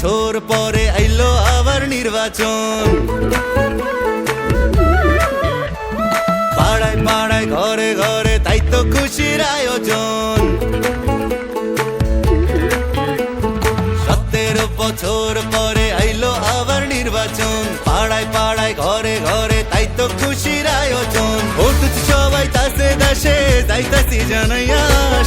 বছর পরে আইলো আবার নির্বাচন। পাড়ায় পাড়ায় ঘরে ঘরে তাই তো খুশির আয়োজন। 17 বছর পরে আইলো আবার নির্বাচন। পাড়ায় পাড়ায় ঘরে ঘরে তাই তো খুশির আয়োজন। ভোট সবাই তাসে দেশে যাইতাছি জানাইয়া,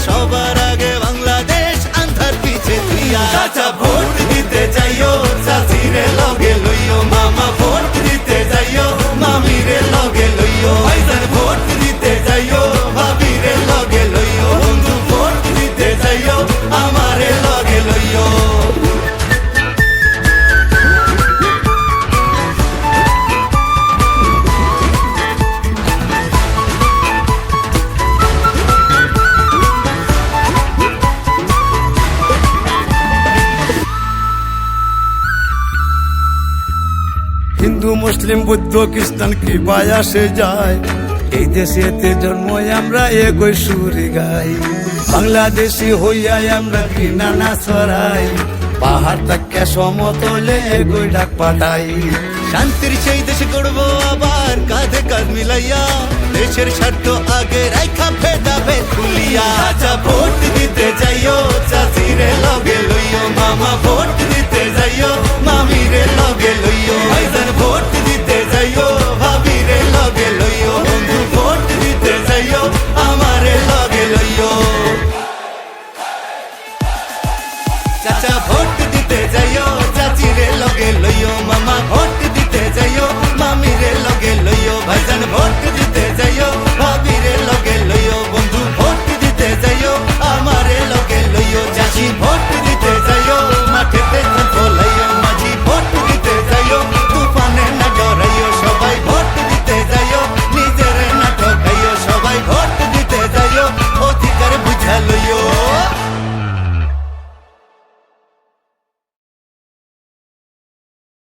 সবার আগে বাংলাদেশ আন্ধার পিছে তুইয়া। চাচা ভোট দিতে যাইও, চাচিরে লগে লইও, মামা ভোট দিতে যাইও, মামিরে লগে লইও। ভাইজান ভোট দিতে যাইও, ভাবিরে লগে লইও, বন্ধু ভোট দিতে যাইও, আমারে লগে লইও। হিন্দু মুসলিম বৌদ্ধ খ্রিস্টান কি বায়াসে যায়, এই দেশেতে জন্ম আমরা এগোই সুরে গাই। বাংলাদেশি হইয়া আমরা ঘৃণা না ছড়াই, পাহাড় থেকে সমতলে এগোই ডাক পাঠাই। শান্তির সেই দেশ গড়বো আবার কাঁধে কাঁধ মিলাইয়া, দেশের স্বার্থ আগে রাইখা ভেদাভেদ ভুলিয়া। চাচা ভোট দিতে যাইও, চাচিরে লগে লইও, মামা ভোট দিতে যাইও, মামিরে লগে লইও।